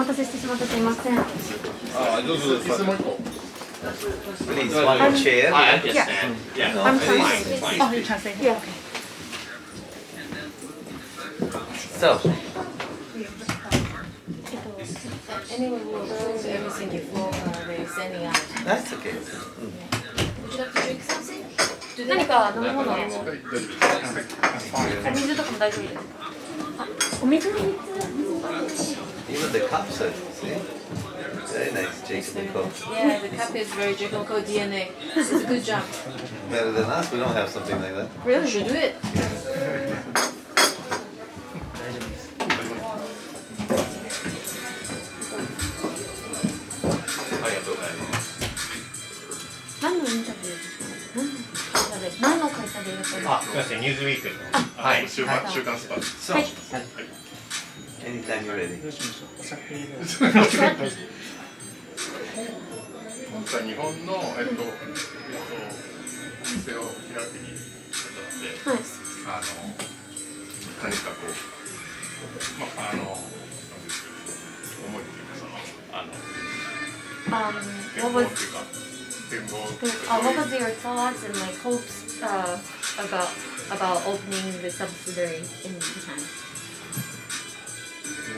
待たせしてしまってすみません。どうぞ。いつも行こう。Please, one more chair. Yeah. I'm translating. Oh, you're translating. Yeah. So, Anyway, we'll close everything before we're sending out. that's okay. Would you like to drink something? 何か飲み物、水とかも大丈夫です。あ、お水の3つ。 Even the cups are, see? Very nice, Jacob and Co. Yeah, the cup is very Jacob Co DNA. It's a good job. Better than us, we don't have something like that. Really? You should do it. 何のインタビューですか？何の会社でいらっしゃるんですか？すみません、ニューズウィークの。はい、週刊スパル。So, anytime you're ready. 今回日本のお店を開きに行ったので、何かこう、思いというかWhat was your thoughts and like hopes about opening the subsidiary in Japan?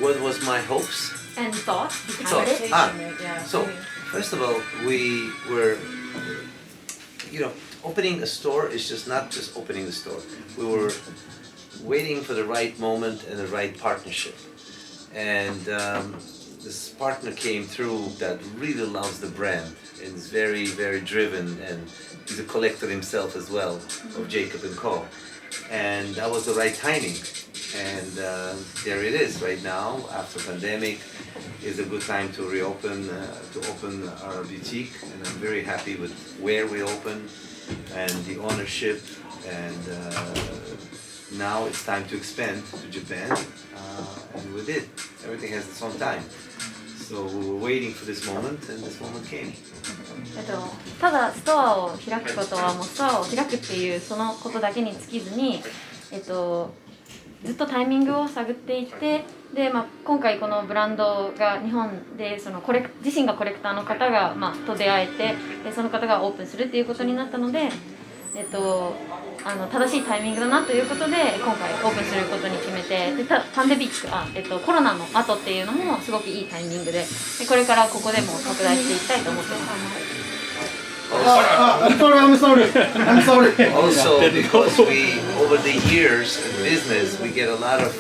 What was my hopes? And thoughts behind Thoughts. it? So, first of all, we were, opening a store is not just opening the store. We were waiting for the right moment and the right partnership. And this partner came through that really loves the brand and is very, very driven, and he's a collector himself as well of Jacob & Co. And that was the right timing. And there it is right now. After pandemic, is a good time to reopen, to open our boutique. And I'm very happy with where we open and the ownership. And now it's time to expand to Japan, and we did. Everything has its own time. So we were waiting for this moment, and this moment came. ただストアを開くことはもうストアを開くっていうそのことだけに尽きずに、ずっとタイミングを探っていて、で、今回このブランドが日本で自身がコレクターの方が、と出会えて、でその方がオープンするっていうことになったので、正しいタイミングだなということで今回オープンすることに決めて、でパンデミックコロナの後っていうのもすごくいいタイミングで、これからここでも拡大していきたいと思っています。I'm sorry. Also, because over the years in business, we get a lot of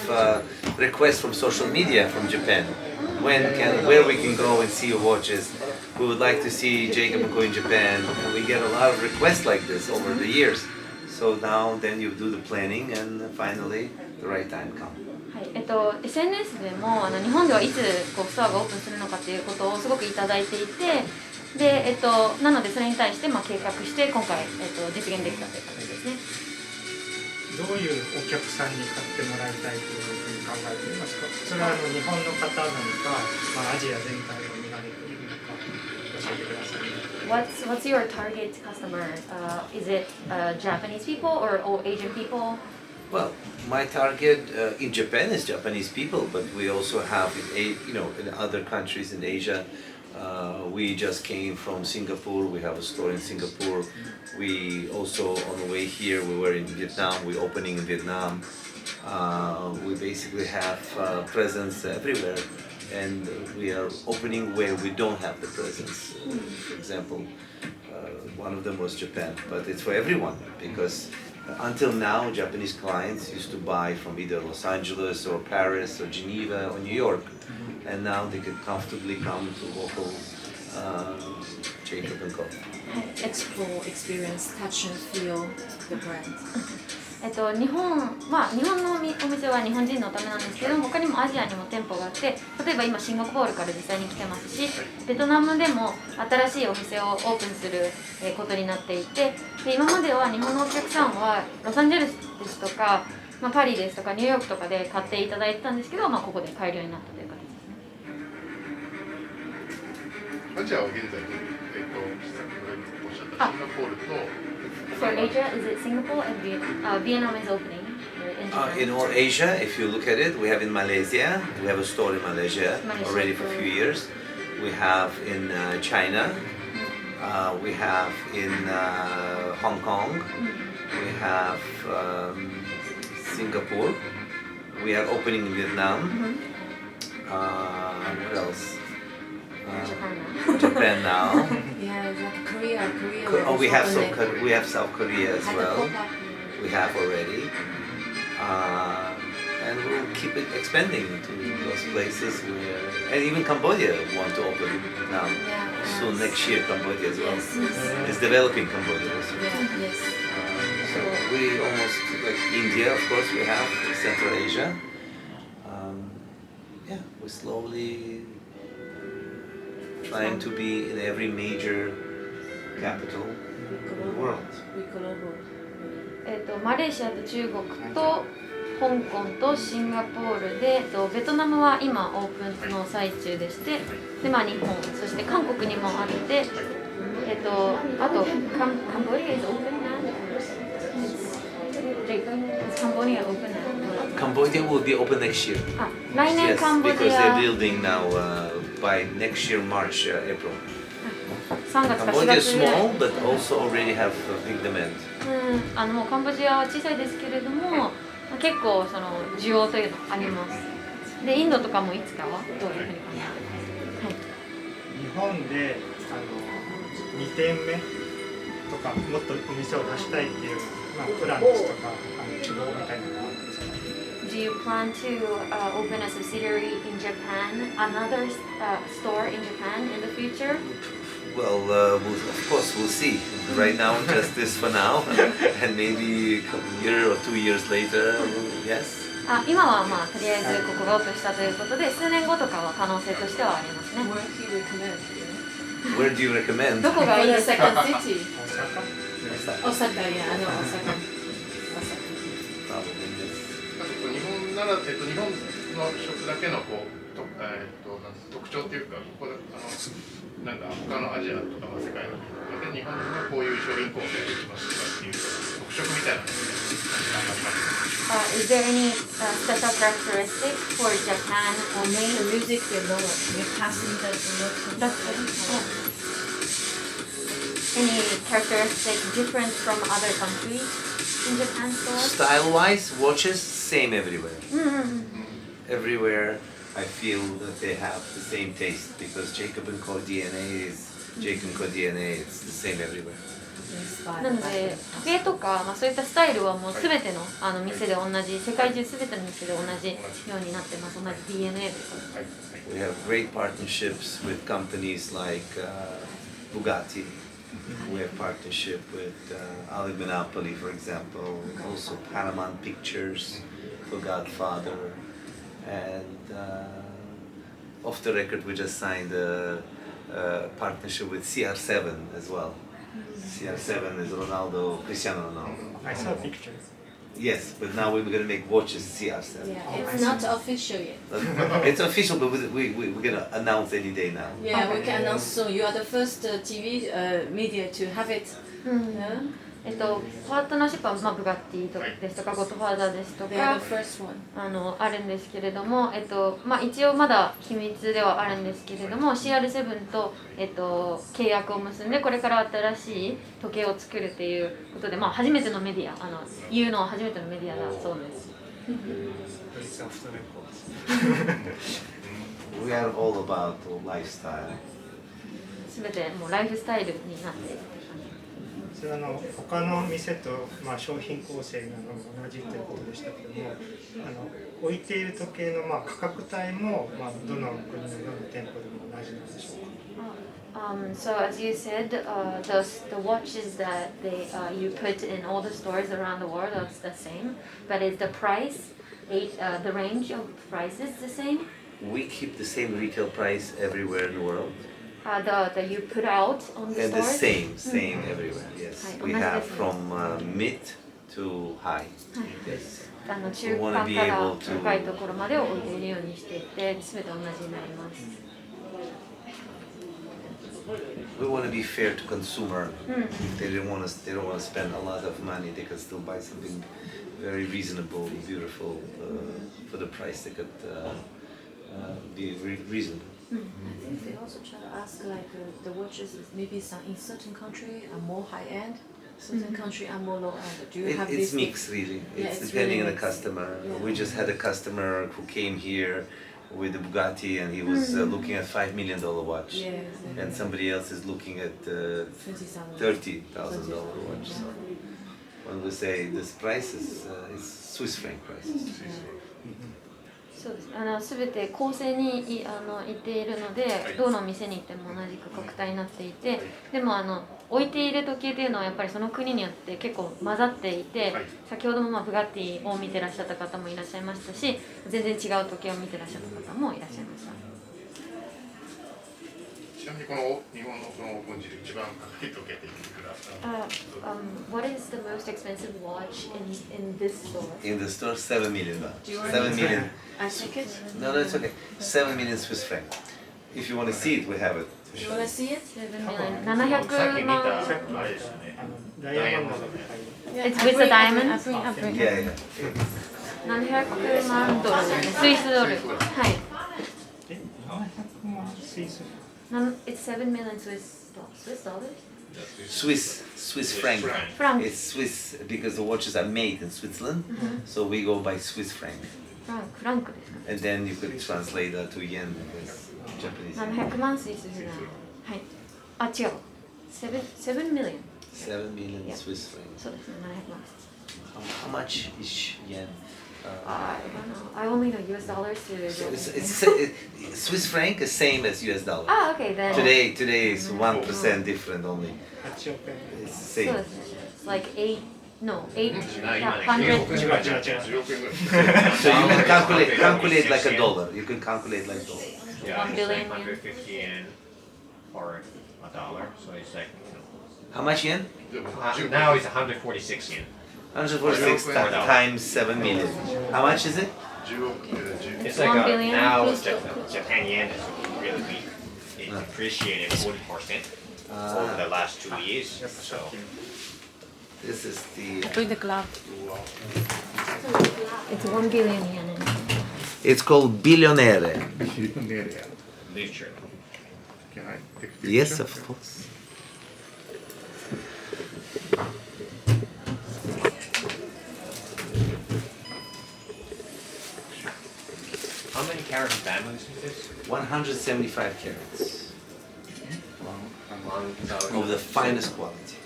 requests from social media from Japan. Where we can go and see your watches. We would like to see Jacob & Co in Japan, and we get a lot of requests like this over the years. So now, then you do the planning, and finally, the right time comes. SNS でも日本ではいつストアがオープンするのかっていうことをすごくいただいていて、でなのでそれに対して計画して今回実現できたという感じですね。どういうお客さんに買ってもらいたいというふうに考えていますか？それは日本の方なのか、アジア全体を見られているのか教えてください。What's your target customer? Is it Japanese people or Asian people? Well, my target in Japan is Japanese people, but we also have in other countries in Asia. We just came from Singapore. We have a store in Singapore. We also, on the way here, we were in Vietnam. We're opening in Vietnam. We basically have presence everywhere, and we are opening where we don't have the presence. For example, one of them was Japan, but it's for everyone because until now, Japanese clients used to buy from either Los Angeles or Paris or Geneva or New York. And now they can comfortably come to local Jacob & Co. Explore, experience, touch and feel the brand. 日本のお店は日本人のためなんですけど、他にもアジアにも店舗があって、例えば今シンガポールから実際に来てますし、ベトナムでも新しいお店をオープンすることになっていて、で今までは日本のお客さんはロサンゼルスですとか、パリですとかニューヨークとかで買っていただいてたんですけど、ここで買えるようになったという形ですね。アジアは現在、先ほどおっしゃったシンガポールと For Asia, is it Singapore and Vietnam is opening in In all Asia, if you look at it, we have in Malaysia, we have a store in Malaysia already for a few years. We have in China, we have in Hong Kong, we have Singapore, we are opening in Vietnam. What else? Japan now. Yeah, like Korea. Oh, we have South Korea as well. We have already. And we'll keep it expanding to those places and even Cambodia want to open now. Soon next year Cambodia as well. It's developing Cambodia also. Yes. So we almost like India, of course we have Central Asia. We're slowly trying to be in every major capital in the world. マレーシアと中国と香港とシンガポールで、ベトナムは今オープンの最中でして、で日本、そして韓国にもあって、あとカンボジア is open now. Cambodia open now. Cambodia will be open next year. 来年 Yes, カンボジ because ア they're building now by next year March, April. 3月か4 Cambodia is 月ぐらい。 small, but also already have a big demand. もうカンボジアは小さいですけれども、結構その需要というのあります。で、インドとかもいつかはどういうふうに考えますか？日本で2店目とかもっとお店を出したいっていう、プランですとか希望みたいなのがあるんですか？ Do you plan to open a subsidiary in Japan, another store in Japan in the future? Well, of course, we'll see. Right now, just this for now, and maybe a year or 2 years later, yes. 今はとりあえずここがオープンしたということで、数年後とかは可能性としてはありますね。Where do you recommend? どこがいいですか？ Second city. 大阪 Osaka, yeah, Osaka. 日本なら、日本の食だけの特徴っていうか、ここでなんか他のアジアとか世界の中で日本のこういう商品構成できますとかっていう特色みたいなのがありますか？Is there any special characteristic for Japan or The music is lower. Your passenger is lower. Any characteristic different from other countries in Japan stores? Style-wise, watches same everywhere. Everywhere, I feel that they have the same taste because Jacob & Co. DNA is Jacob & Co. DNA. It's the same everywhere. なので時計とか、そういったスタイルはもうすべての店で同じ、世界中すべての店で同じようになってます。同じ DNA です。We have great partnerships with companies like Bugatti. We have partnership with Ali Monopoly, for example. Also Paramount Pictures for Godfather. And off the record, we just signed a partnership with CR7 as well. CR7 is Cristiano Ronaldo. I saw pictures. Yes, but now we're going to make watches CR7. Yeah, it's not official yet. It's official, but we're going to announce any day now. Yeah, we can announce soon. You are the first TV media to have it. Yeah? パートナーシップはブガッティとかですとかゴッドファーザーですと They are か the first one. あるんですけれども、一応まだ秘密ではあるんですけれども CR7 と、契約を結んでこれから新しい時計を作るということで、初めてのメディア言うのは初めてのメディアだそうです。It's off the record. We are all about lifestyle. すべてもうライフスタイルになっている。それは他の店と、商品構成が同じということでしたけども、置いている時計の価格帯も、どの国のどの店舗でも同じなんでしょうか。So as you said, the watches that you put in all the stores around the world are the same, but is the price, the range of prices the same? We keep the same retail price everywhere in the world. That you put out on the And the stores? same everywhere, yes. We have from mid to high. Yes. 中間から高いところまでを置いているようにしていて、すべて同じになります。We want to be fair to consumer. If they don't want to spend a lot of money, they can still buy something very reasonable, beautiful for the price. They could be reasonable. I think they also try to ask like the watches maybe some in certain country are more high end, certain country are more low end. Do you have It's this? mixed, really. Yeah, It's it's depending really on the mixed. customer. Yeah. We just had a customer who came here with the Bugatti, and he was looking at $5 million watch, Yeah, and somebody else is looking at $30,000 watch. So when we say this price is Swiss franc prices. そうです。全て公正に行っているので、どの店に行っても同じ価格帯になっていて、でも置いている時計というのはやっぱりその国によって結構混ざっていて、先ほどもブガッティを見てらっしゃった方もいらっしゃいましたし、全然違う時計を見てらっしゃった方もいらっしゃいました。ちなみにこの日本のこのオープン時で一番高い時計っていくらWhat is the most expensive watch in this store? In the store, $7 million. Do you want 7 to- million. I take it. No, no, it's okay. 7 million Swiss franc. If you want to see it, we have it. Do you want to see it? 700万。さっきあれですよね。ダイヤモンドが入る。 Yeah, It's I with the bring- diamond? I bring. Yeah, yeah. 700万ドルですね。スイスドル。はい。え、700万スイス。It's 7 million Swiss dollars? Swiss franc. Franc. It's Swiss because the watches are made in Switzerland, so we go by Swiss franc. フランクですか。 And then you could translate that to yen because Japanese. 700万スイスフラン。はい。あ、違う。7 million. 7 million Yeah. Swiss franc. そうですね、700万。How much is yen? I don't know. I only know US dollars to So it's Swiss franc is same as US dollar. Ah, okay, then. Today is 1% different only. 8億円。 It's そう the で same. すね。It's like 8, no, 8, 今ね、 100. 10億円ぐらい10億円ぐらい So you can calculate like a dollar. You can calculate like dollar. Yeah, 1 it's billion like yen. 150 yen or a dollar, so it's like, How much yen? でも now it's 146 yen. 146 times 7 million. How much is it? 10億円10 It's 1 like billion. now Japan yen is really weak. It appreciated 40% over the last 2 years. So This is the. Bring the glove. It's 1 billion yen. It's called billionaire. literally. Can I take a picture? Yes, of course. How many carats of diamonds is this? 175 carats 1,000. of the finest quality.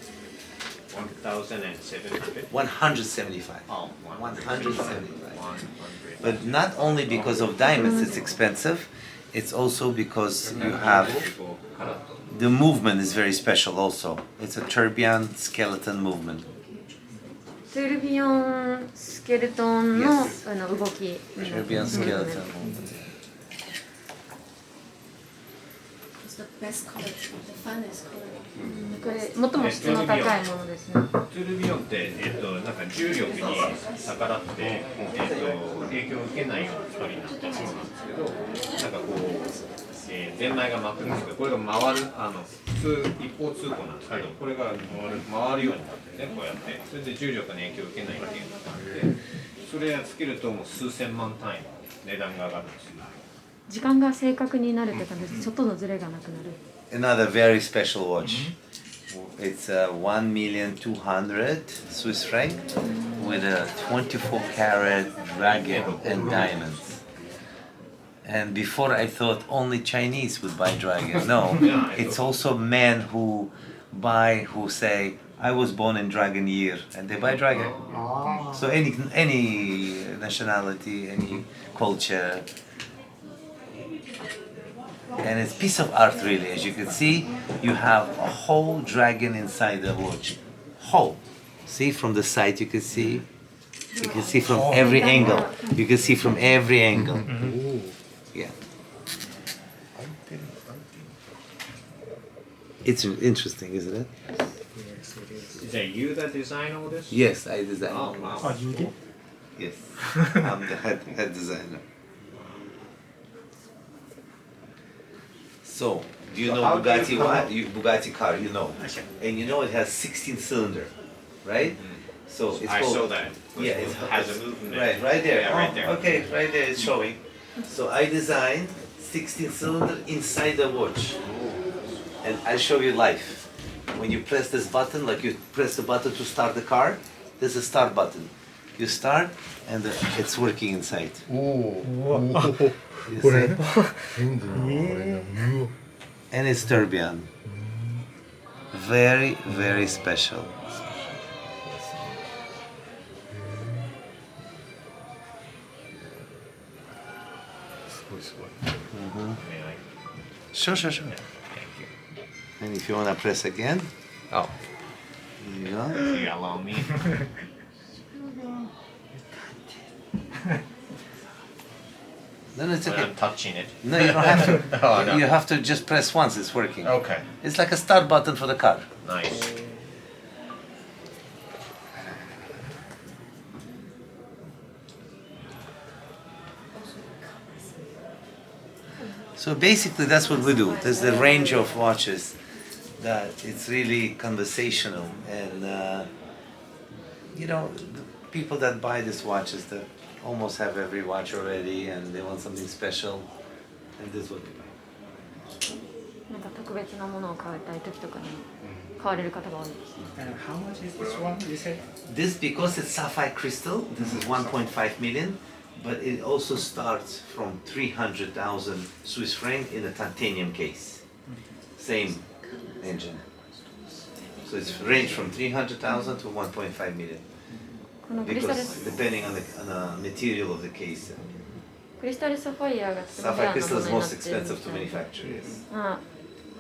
1,700. 175. Oh, 175. 100. But not only because of diamonds it's expensive, it's also because you have the movement is very special also. It's a tourbillon skeleton movement. トゥルビオンスケルトンの、 Yes. 動き。 Tourbillon skeleton movement. It's the best quality, the finest quality. これ最も質の高いものですね。トゥルビオンって、なんか重力に逆らって、影響を受けないような光になってるそうなんですけど、なんかこう、ゼンマイが巻くんですけど、これが回る、普通一方通行なんですけど、これが回るようになってね、こうやって、それで重力の影響を受けないっていうのがあって、それをつけるともう数千万単位の値段が上がるんですよ。時間が正確になるって感じです。ちょっとのズレがなくなる。Another very special watch. It's 1,200,000 Swiss franc with a 24 carat dragon and diamonds. And before I thought only Chinese would buy dragon. No, it's also men who buy, who say, I was born in dragon year, and they buy dragon. あ So any nationality, any culture. And it's a piece of art really. As you can see, you have a whole dragon inside the watch. Whole. See from the side you can see. You can see from every angle. You can see from every angle. Yeah. It's interesting, isn't it? Is that you that design all this? Yes, I designed. Oh, it. wow. あ、有限 Yes, I'm the head designer. So, do you So know how do you Bugatti? come What? up- Bugatti car, you know, and you know it has 16 cylinder, right? So it's I called, saw that. yeah, It it's has a movement. right there. Yeah, right there. Okay, right there it's showing. So I designed 16 cylinder inside the watch, and I'll show you live. When you press this button, like you press the button to start the car, there's a start button. You start, and it's working inside. おお You これ see? 全部これだ And it's tourbillon. Very, very special. すごいすごい May I? Sure, sure, sure. And if you want to press again, Oh, there you go. you allow me. No, no, it's When okay. I'm touching it. No, you don't have to. Oh, no. You have to just press once, it's working. Okay. It's like a start button for the car. Nice. So basically that's what we do. There's the range of watches that it's really conversational, and you know, the people that buy these watches that almost have every watch already and they want something special, and this is what they buy. なんか特別なものを買いたい時とかに買われる方が多いです How much is this one? You said This, because it's sapphire crystal, this is 1.5 million, but it also starts from 300,000 Swiss franc in a titanium case. Same engine. So it's range from 300,000 to 1.5 million, このクリスタル because depending on the material of the case. クリスタルサファイアがとてもレ Sapphire アなも crystal の is になっ most ている expensive to manufacture, yes. あ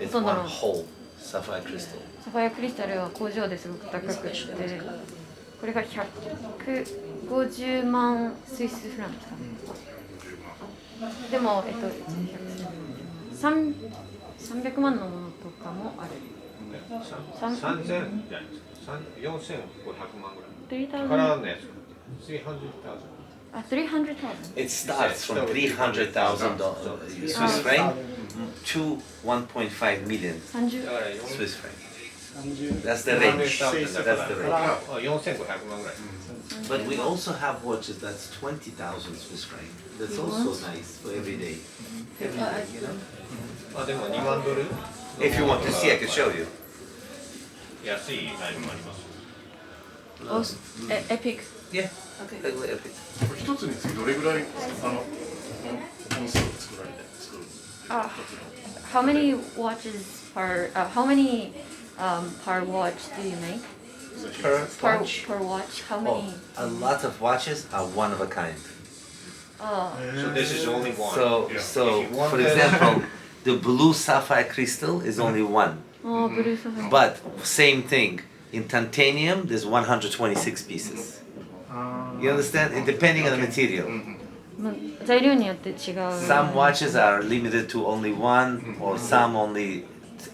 It's Hold on. one whole sapphire crystal. サファイアクリスタルは工場ですごく高くてこれが150万スイスフランですかねでも300万のものとかもある3000じゃないですか。4500万ぐらい。 3,000からのやつ。300,000。あ、300,000 It starts from 300,000 Swiss franc to 1.5 million 30 Swiss franc. 30 That's the range. 30,000 That's だ the か range. ら4500万ぐらい。 But we also have watches that's 20,000 Swiss franc. That's also nice for every day. Every day, you know. あ、でも2万ドル If you want to see, I can show you. 安いライブもあります。エピック Yeah. Okay. これ一つにつきどれぐらい本数を作られて作る How many watches per how many per watch do you make? Per Per watch? watch? How Oh, many? a lot of watches are one of a kind. Oh, So this is only one. So, Yeah. so If you want for that- example, the blue sapphire crystal is only one. ブルーサファイア But same thing. In titanium, there's 126 pieces. You understand? And depending on the material. まあ材料によって違う Some watches are limited to only one, or some only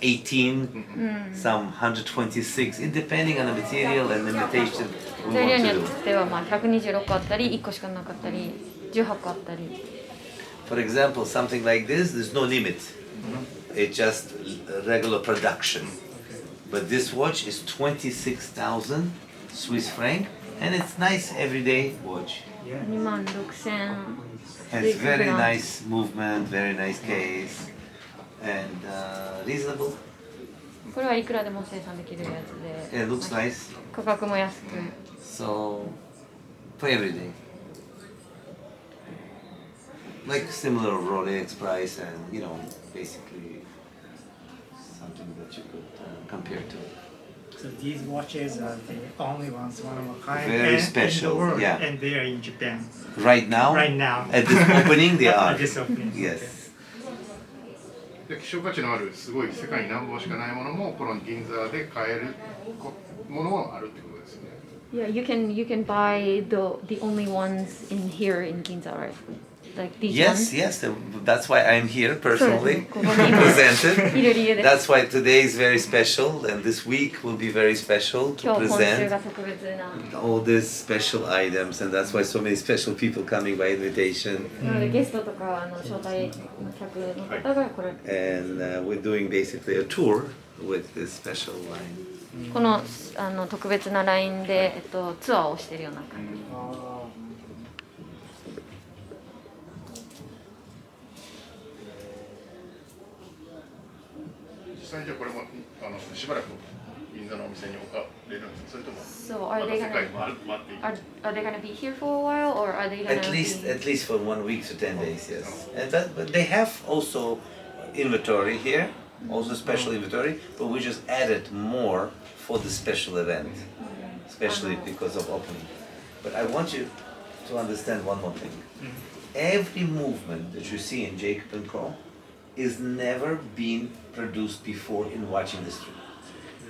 18, some 126. It depending on the material and limitation we 材料 want によ to do. ってはまあ126個あったり1個しかなかったり18個あったり For example, something like this, there's no limit. It's just regular production. But this watch is 26,000 Swiss franc, and it's nice everyday watch. 26,000 Has very nice movement, very nice case, and reasonable. これはいくらでも生産できるやつで It looks nice. 価格も安く So, for every day. Like similar Rolex price, and you know, basically something that you could compare to. So these watches are the only ones, one of a kind, Very in special, the world, yeah. and they are in Japan Right now, right now. at this opening, they are. At this opening. Yes. で希少価値のあるすごい世界に何本しかないものもこの銀座で買えるものもあるってことですよね。 Yeah, you can buy the only ones in here in Ginza, right? Like these Yes, ones. yes. That's why I'm here personally, そうです。ここに今 presented. いる理由です That's why today is very special, and this week will be very special to 今日今週 present が特別な all these special items, and that's why so many special people coming by invitation. なのでゲストとか招待の客の方がこれ And we're doing basically a tour with this special line. この特別なラインで、ツアーをしているような感じ。実際にじゃあこれもしばらく銀座のお店に置かれるんですか、それとも So ま are た they 世界 gonna 回っていく are they gonna be here for a while, or are they gonna At least for 1 week to 10 days, yes. And but they have also inventory here, also special inventory, but we just added more for the special event, especially because of opening. But I want you to understand one more thing. Every movement that you see in Jacob & Co. is never been produced before in watch industry.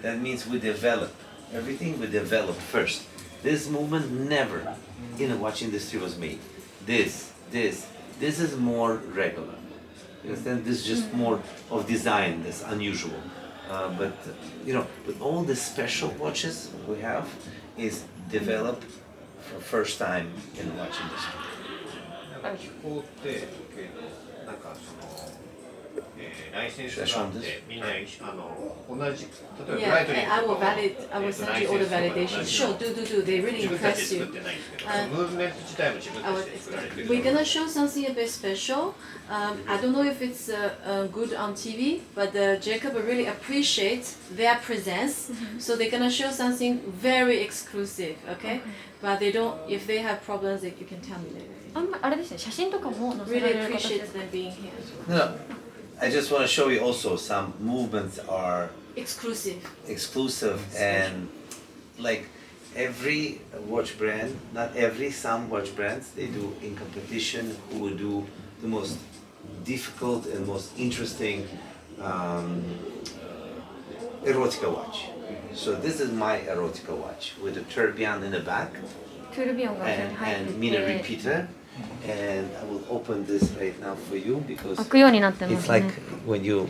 That means we develop everything. We develop first. This movement never in the watch industry was made. This is more regular. You understand? This is just more of design that's unusual. But with all the special watches we have is developed for first time in the watch industry. 機構ってなんかライセンスがあってみんな同じ例えばブライトニング I will send you all the validation. Sure, do. They really 自分たち impress で you. 作ってないんですけど、そのムーブメント自体も自分たちで作られてる。 We're gonna show something a bit special. I don't know if it's good on TV, but Jacob really appreciates their presence. So they're gonna show something very exclusive, okay? But they don't. If they have problems, you can tell me later. あれですね、写真とかも載せら Really れる形 appreciate です。 them being here. No, I just want to show you also some movements are Exclusive. exclusive and like every watch brand, not every, some watch brands, they do in competition who will do the most difficult and most interesting erotica watch. So this is my erotica watch with a tourbillon in the back トゥールビヨンが後ろに入って and mina て repeater. And I will open this right now for you because 開くようになってま it's す like ね。 when you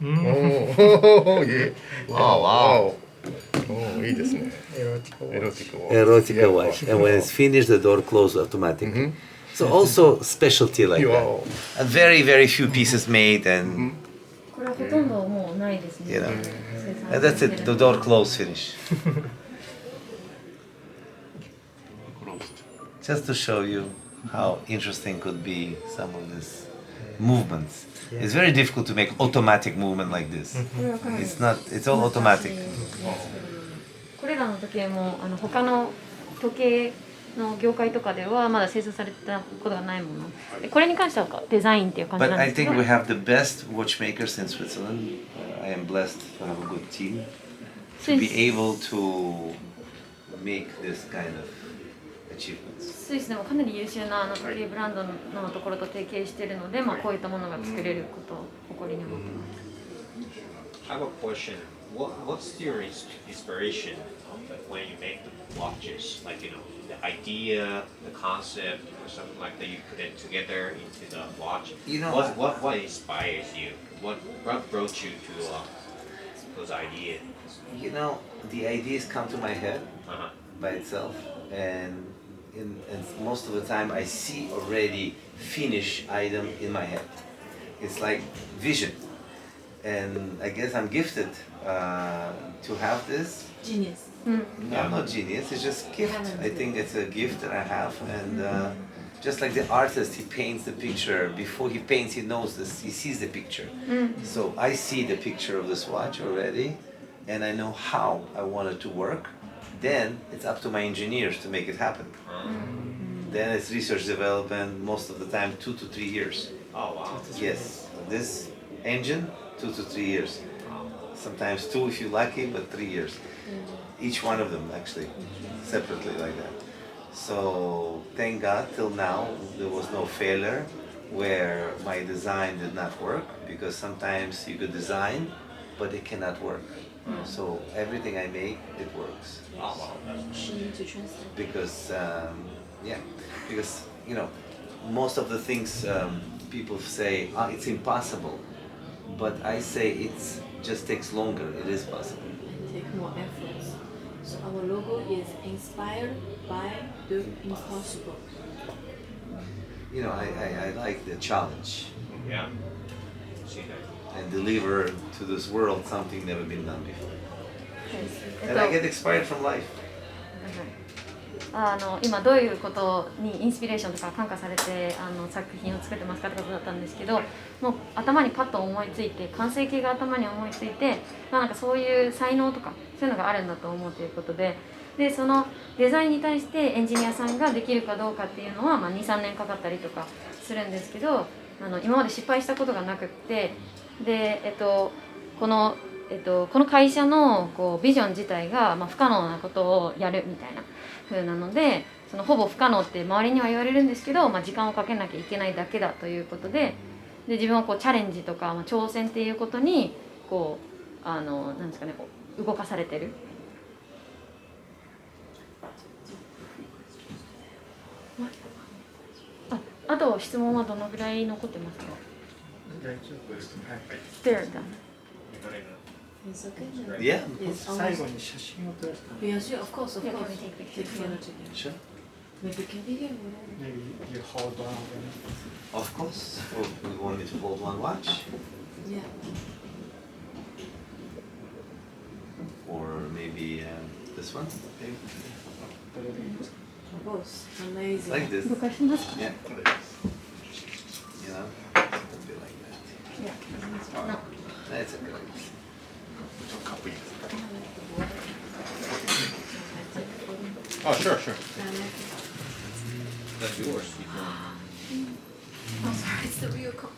おお、いい。わお、いいですね。エロティコ。 erotica watch, and when it's finished, the door closes automatically. So also specialty like that. Wow. And very, very few pieces made, and これはほとんどもうないですね。 you know, 生産 and that's it. The door closed, finish. Just to show you how interesting could be some of these movements. It's very difficult to make automatic movement like this. It's not. It's all automatic. これらの時計も他の時計の業界とかではまだ製造されたことがないもの。これに関してはデザインっていう感じ But なん I ですけ think ど。 we have the best watchmakers in Switzerland. I am blessed to have a good team to be able to make this kind of achievements. スイスでもかなり優秀な時計ブランドのところと提携しているので、こういったものが作れることを誇りに思ってます。I have a question. What's your inspiration when you make the watches? Like, you know, the idea, the concept, or something like that, you put it together into the watch. You know, what inspires you? What brought you to those ideas? You know, the ideas come to my head Uh-huh. by itself, and most of the time I see already finished item in my head. It's like vision, and I guess I'm gifted to have this. Genius. No, I'm not genius. It's just gift. I think it's a gift that I have, and just like the artist, he paints the picture. Before he paints, he knows this. He sees the picture. So I see the picture of this watch already, and I know how I want it to work. Then it's up to my engineers to make it happen. Then it's research development. Most of the time, 2 to 3 years. Oh, wow. Yes, this engine, 2 to 3 years. Sometimes 2 if you're lucky, but 3 years. Each one of them actually, separately like that. So thank God till now there was no failure where my design did not work, because sometimes you could design, but it cannot work. So everything I make, it works. Oh, wow. She needs to translate. Because because you know, most of the things people say it's impossible, but I say it's just takes longer. It is possible. Take more efforts. So our logo is inspired by the impossible. You know, I like the challenge. Yeah. See that. and deliver to this world something never been done before. です。 And I get inspired from life. 今どういうことにインスピレーションとか感化されて作品を作ってますかってことだったんですけど、もう頭にパッと思いついて、完成形が頭に思いついて、なんかそういう才能とかそういうのがあるんだと思うということで、でそのデザインに対してエンジニアさんができるかどうかっていうのは、2、3年かかったりとかするんですけど、今まで失敗したことがなくって、で、この会社のビジョン自体が、不可能なことをやるみたいな風なので、そのほぼ不可能って周りには言われるんですけど、時間をかけなきゃいけないだけだということで、自分をチャレンジとか、挑戦っていうことになんですかね、動かされてる。あと質問はどのぐらい残ってますか？大丈夫です。はい。 They're done. It's okay. Yeah. Yes, 最後に写真を撮らせて。 Yes, of course, of Yeah, course. can we take pictures? Take photo together. Sure. Maybe can we get one? Maybe you hold one of them. Of course. Oh, you want me to hold one watch? Yeah. Or maybe this one? Maybe. どれでいいですか？ Of course. Amazing. Like this. 動かしますか？ Yeah. You know, something like that. Yeah. That's okay. かっこいいです。 Oh, sure, sure. And I can- That's yours. Oh, sorry, it's the real copy.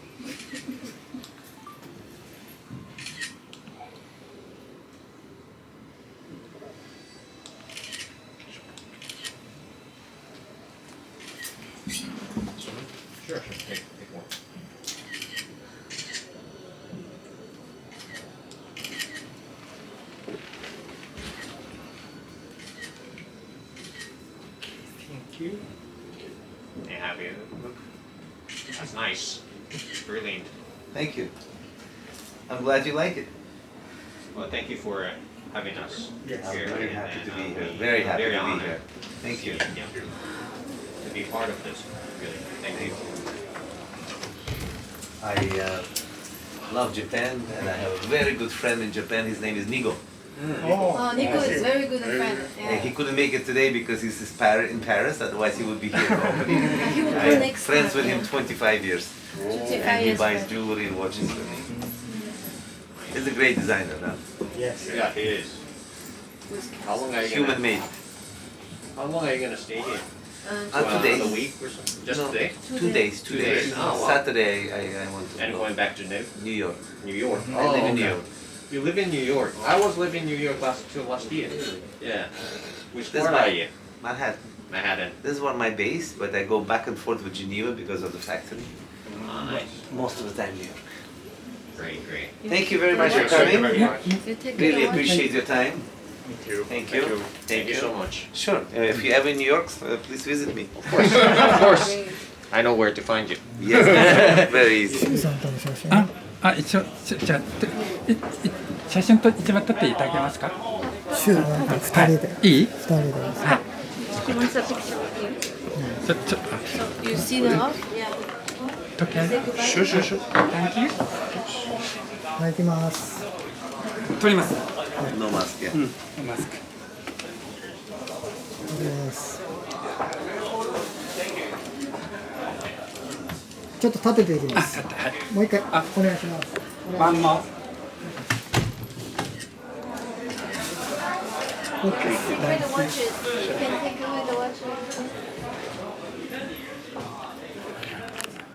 Sure, sure. Take one. Thank you. They have you. Look. That's nice. Brilliant. Thank you. I'm glad you like it. Well, thank you for having us Yes. I'm here. very and, happy to be we here. Very happy to be honored here. Thank you. Yeah. To be part of this. Really. Thank you. I love Japan, and I have a very good friend in Japan. His name is Nigo. Oh, Nico I is see. very good friend. And he Yeah. couldn't make it today because he's in Paris. Otherwise, he would be here normally. He will go I'm next friends time, with him yeah. 25 years, 25 and he years buys friend. jewelry and watches with me. He's a great designer, huh? Yes. Yeah, it is. How long are you Human gonna, made. How long are you gonna stay here? Uh, 2 days. A week or something? Just No, today? 2 days. 2 2 days. days. Oh, wow. Saturday, I want to And go. going back to New York. New York. I live in New York. You live in New York. I was living in New York last year. Yeah. Which This part my- are you? Manhattan. Manhattan. This is one of my base, but I go back and forth with Geneva because of the factory. Nice. Most of the time, New York. Great, great. Thank you very much for Thank you coming. very much. You take Really it away. appreciate your time. Thank you. Thank you. Thank you so much. Sure. If you're ever in New York, please visit me. Of course. I know where to find you. Yes, very easy. 一応じゃあ写真と一番撮っていただけますか？週なんか2人で、いい？ 2人で。 You want a picture with you? ちょ You see the off? Yeah. 時計 Sure, sure, sure. はい、行きます。撮ります。 No mask, yeah. マスク。行きます。ちょっと立てていきます。はい。もう一回お願いします。ワンモ OK。 Bring the watches. You can take away.